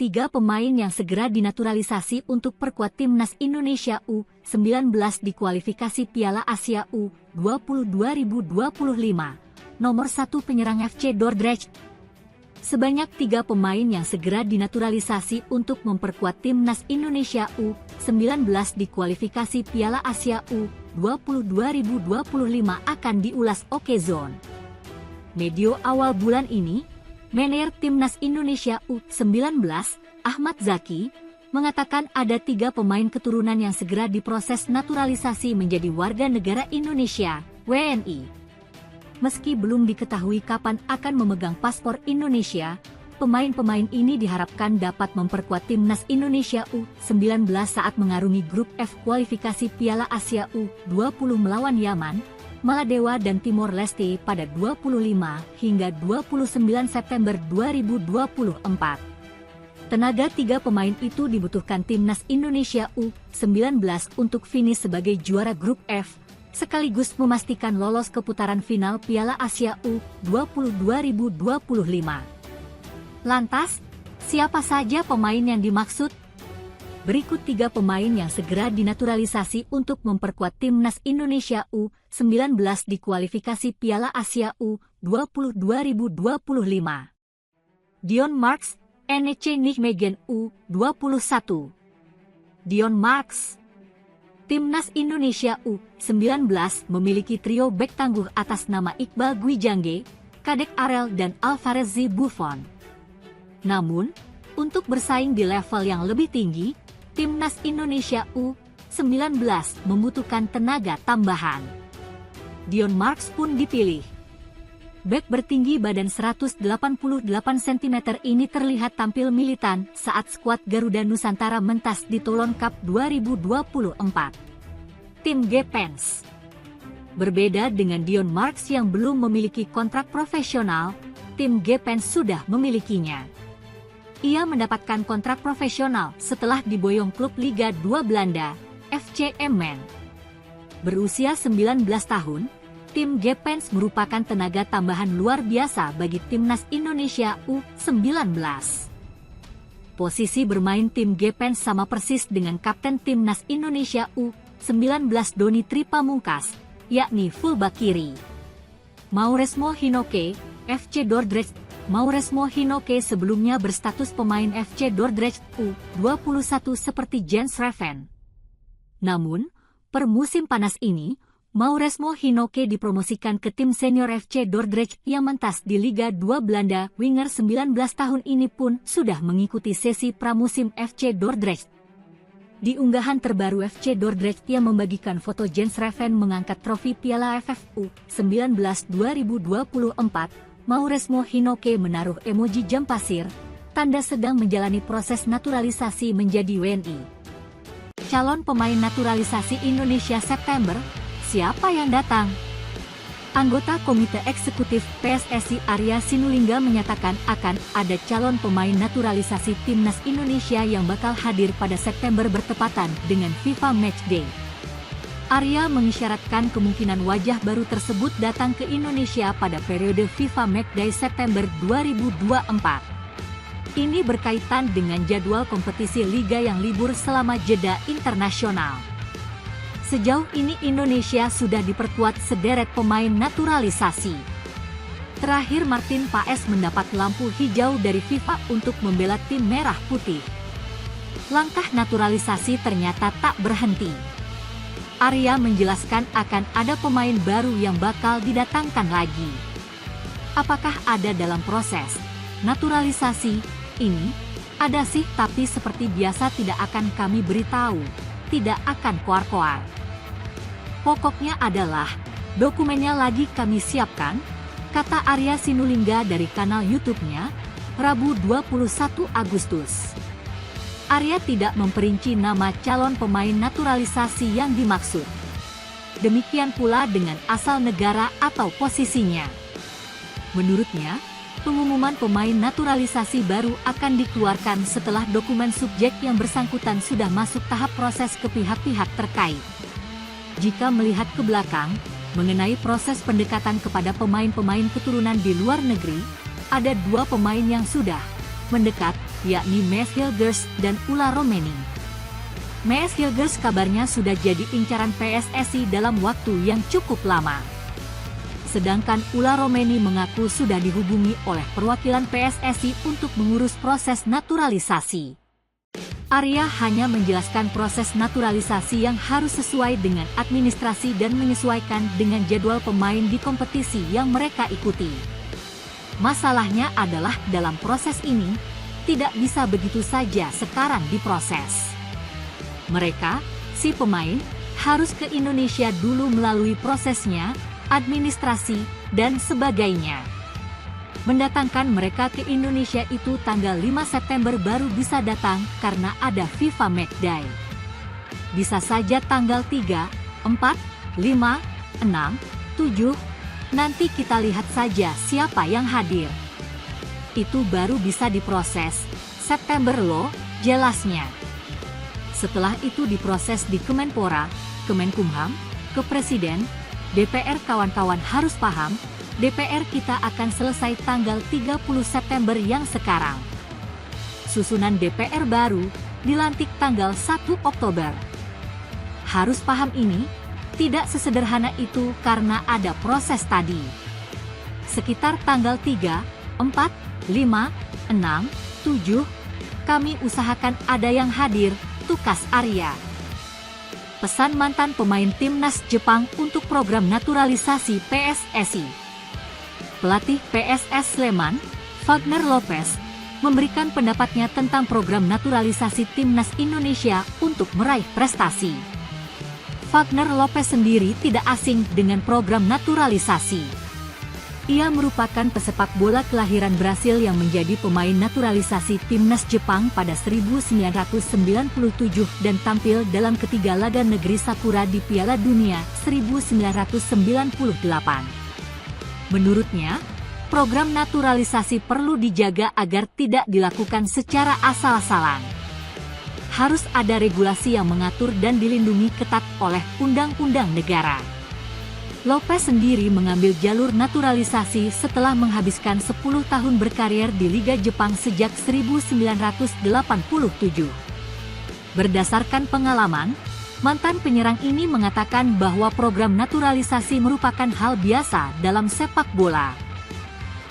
3 pemain yang segera dinaturalisasi untuk perkuat timnas Indonesia U19 di kualifikasi Piala Asia U20 2025. Nomor 1 penyerang FC Dordrecht. Sebanyak 3 pemain yang segera dinaturalisasi untuk memperkuat timnas Indonesia U19 di kualifikasi Piala Asia U20 2025 akan diulas Okezone. Medio awal bulan ini, Manajer Timnas Indonesia U19, Ahmad Zaki, mengatakan ada 3 pemain keturunan yang segera diproses naturalisasi menjadi warga negara Indonesia, WNI. Meski belum diketahui kapan akan memegang paspor Indonesia, pemain-pemain ini diharapkan dapat memperkuat Timnas Indonesia U19 saat mengarungi grup F kualifikasi Piala Asia U20 melawan Yaman, Maladewa dan Timor Leste pada 25 hingga 29 September 2024. Tenaga 3 pemain itu dibutuhkan Timnas Indonesia U19 untuk finish sebagai juara grup F, sekaligus memastikan lolos ke putaran final Piala Asia U20 2025. Lantas, siapa saja pemain yang dimaksud? Berikut 3 pemain yang segera dinaturalisasi untuk memperkuat Timnas Indonesia U19 di kualifikasi Piala Asia U20 2025. Dion Marks, NEC Nijmegen U21. Dion Marks. Timnas Indonesia U19 memiliki trio bek tangguh atas nama Iqbal Gwijangge, Kadek Arel dan Alvarez Buffon. Namun, untuk bersaing di level yang lebih tinggi, Timnas Indonesia U19 membutuhkan tenaga tambahan. Dion Marks pun dipilih. Bek bertinggi badan 188 cm ini terlihat tampil militan saat skuad Garuda Nusantara mentas di Toulon Cup 2024. Tim Gepens. Berbeda dengan Dion Marks yang belum memiliki kontrak profesional, tim Gepens sudah memilikinya. Ia mendapatkan kontrak profesional setelah diboyong klub Liga 2 Belanda, FC Emmen. Berusia 19 tahun, tim Gepens merupakan tenaga tambahan luar biasa bagi Timnas Indonesia U19. Posisi bermain tim Gepens sama persis dengan Kapten Timnas Indonesia U19 Doni Tripamungkas, yakni fullback kiri. Mauresmo Hinoke, FC Dordrecht. Mauresmo Hinoke sebelumnya berstatus pemain FC Dordrecht U21 seperti Jens Reven. Namun, per musim panas ini, Mauresmo Hinoke dipromosikan ke tim senior FC Dordrecht yang mentas di Liga 2 Belanda. Winger 19 tahun ini pun sudah mengikuti sesi pramusim FC Dordrecht. Di unggahan terbaru FC Dordrecht yang membagikan foto Jens Reven mengangkat trofi Piala AFF U19 2024, Mauresmo Hinoke menaruh emoji jam pasir, tanda sedang menjalani proses naturalisasi menjadi WNI. Calon pemain naturalisasi Indonesia September, siapa yang datang? Anggota Komite Eksekutif PSSI Arya Sinulinga menyatakan akan ada calon pemain naturalisasi Timnas Indonesia yang bakal hadir pada September bertepatan dengan FIFA Matchday. Arya mengisyaratkan kemungkinan wajah baru tersebut datang ke Indonesia pada periode FIFA Matchday September 2024. Ini berkaitan dengan jadwal kompetisi liga yang libur selama jeda internasional. Sejauh ini Indonesia sudah diperkuat sederet pemain naturalisasi. Terakhir Martin Paes mendapat lampu hijau dari FIFA untuk membela tim merah putih. Langkah naturalisasi ternyata tak berhenti. Arya menjelaskan akan ada pemain baru yang bakal didatangkan lagi. Apakah ada dalam proses naturalisasi ini? Ada sih, tapi seperti biasa tidak akan kami beritahu, tidak akan koar-koar. Pokoknya adalah dokumennya lagi kami siapkan, kata Arya Sinulinga dari kanal YouTube-nya, Rabu 21 Agustus. Arya tidak memperinci nama calon pemain naturalisasi yang dimaksud. Demikian pula dengan asal negara atau posisinya. Menurutnya, pengumuman pemain naturalisasi baru akan dikeluarkan setelah dokumen subjek yang bersangkutan sudah masuk tahap proses ke pihak-pihak terkait. Jika melihat ke belakang, mengenai proses pendekatan kepada pemain-pemain keturunan di luar negeri, ada 2 pemain yang sudah mendekat, yakni Maes Hilgers dan Ulla Romeni. Maes Hilgers kabarnya sudah jadi incaran PSSI dalam waktu yang cukup lama. Sedangkan Ulla Romeni mengaku sudah dihubungi oleh perwakilan PSSI untuk mengurus proses naturalisasi. Arya hanya menjelaskan proses naturalisasi yang harus sesuai dengan administrasi dan menyesuaikan dengan jadwal pemain di kompetisi yang mereka ikuti. Masalahnya adalah dalam proses ini, tidak bisa begitu saja sekarang diproses. Mereka, si pemain, harus ke Indonesia dulu melalui prosesnya, administrasi, dan sebagainya. Mendatangkan mereka ke Indonesia itu tanggal 5 September baru bisa datang karena ada FIFA Matchday. Bisa saja tanggal 3, 4, 5, 6, 7, nanti kita lihat saja siapa yang hadir. Itu baru bisa diproses, September loh, jelasnya. Setelah itu diproses di Kemenpora, Kemenkumham, ke Presiden, DPR kawan-kawan harus paham, DPR kita akan selesai tanggal 30 September yang sekarang. Susunan DPR baru, dilantik tanggal 1 Oktober. Harus paham ini, tidak sesederhana itu karena ada proses tadi. Sekitar tanggal 3, 4, 5, 6, 7, kami usahakan ada yang hadir, tukas Arya. Pesan mantan pemain timnas Jepang untuk program naturalisasi PSSI. Pelatih PSS Sleman, Wagner Lopez, memberikan pendapatnya tentang program naturalisasi timnas Indonesia untuk meraih prestasi. Wagner Lopez sendiri tidak asing dengan program naturalisasi. Ia merupakan pesepak bola kelahiran Brasil yang menjadi pemain naturalisasi timnas Jepang pada 1997 dan tampil dalam ketiga laga negeri Sakura di Piala Dunia 1998. Menurutnya, program naturalisasi perlu dijaga agar tidak dilakukan secara asal-asalan. Harus ada regulasi yang mengatur dan dilindungi ketat oleh undang-undang negara. Lopez sendiri mengambil jalur naturalisasi setelah menghabiskan 10 tahun berkarir di Liga Jepang sejak 1987. Berdasarkan pengalaman, mantan penyerang ini mengatakan bahwa program naturalisasi merupakan hal biasa dalam sepak bola.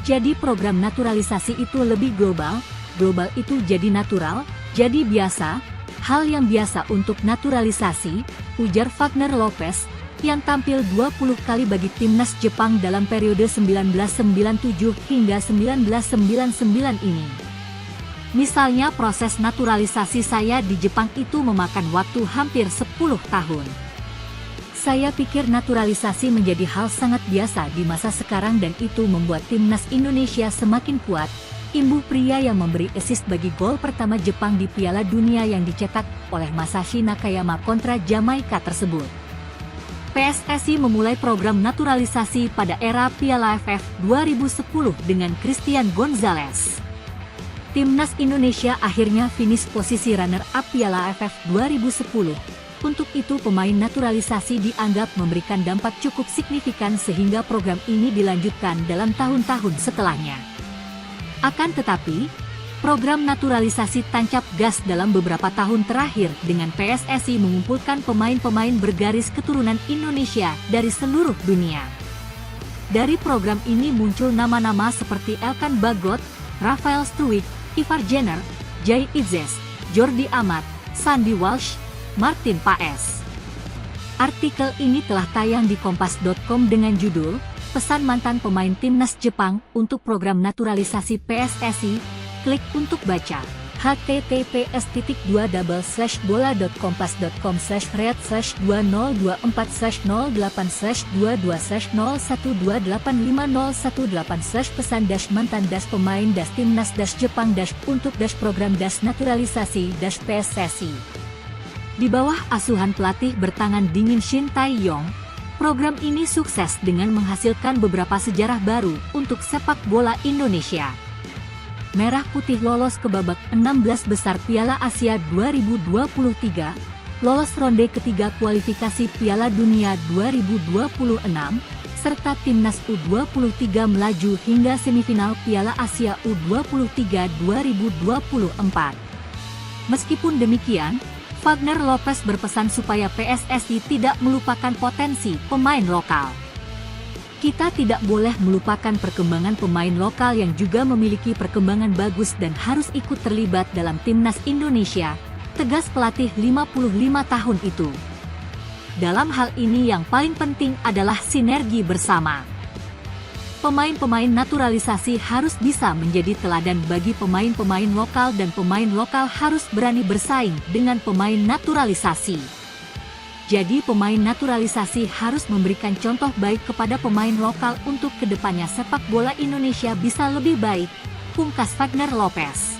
Jadi program naturalisasi itu lebih global, global itu jadi natural, jadi biasa, hal yang biasa untuk naturalisasi, ujar Wagner Lopez, yang tampil 20 kali bagi timnas Jepang dalam periode 1997 hingga 1999 ini. Misalnya proses naturalisasi saya di Jepang itu memakan waktu hampir 10 tahun. Saya pikir naturalisasi menjadi hal sangat biasa di masa sekarang dan itu membuat timnas Indonesia semakin kuat. Imbuh pria yang memberi assist bagi gol pertama Jepang di Piala Dunia yang dicetak oleh Masashi Nakayama kontra Jamaika tersebut. PSSI memulai program naturalisasi pada era Piala AFF 2010 dengan Christian Gonzalez. Timnas Indonesia akhirnya finish posisi runner-up Piala AFF 2010. Untuk itu pemain naturalisasi dianggap memberikan dampak cukup signifikan sehingga program ini dilanjutkan dalam tahun-tahun setelahnya. Akan tetapi, program naturalisasi tancap gas dalam beberapa tahun terakhir dengan PSSI mengumpulkan pemain-pemain bergaris keturunan Indonesia dari seluruh dunia. Dari program ini muncul nama-nama seperti Elkan Bagot, Rafael Struwijk, Ivar Jenner, Jay Itzes, Jordi Amat, Sandy Walsh, Martin Paes. Artikel ini telah tayang di kompas.com dengan judul, Pesan Mantan Pemain Timnas Jepang untuk Program Naturalisasi PSSI, klik untuk baca. https://www.kompas.com/red/2024/081-pesan-mantan-pemain-timnas-jepang-untuk-program-naturalisasi-PSSI. Di bawah asuhan pelatih bertangan dingin Shin Tae-yong, program ini sukses dengan menghasilkan beberapa sejarah baru untuk sepak bola Indonesia. Merah Putih lolos ke babak 16 besar Piala Asia 2023, lolos ronde ketiga kualifikasi Piala Dunia 2026, serta timnas U23 melaju hingga semifinal Piala Asia U23 2024. Meskipun demikian, Wagner Lopez berpesan supaya PSSI tidak melupakan potensi pemain lokal. Kita tidak boleh melupakan perkembangan pemain lokal yang juga memiliki perkembangan bagus dan harus ikut terlibat dalam timnas Indonesia, tegas pelatih 55 tahun itu. Dalam hal ini yang paling penting adalah sinergi bersama. Pemain-pemain naturalisasi harus bisa menjadi teladan bagi pemain-pemain lokal dan pemain lokal harus berani bersaing dengan pemain naturalisasi. Jadi pemain naturalisasi harus memberikan contoh baik kepada pemain lokal untuk kedepannya sepak bola Indonesia bisa lebih baik, pungkas Wagner Lopez.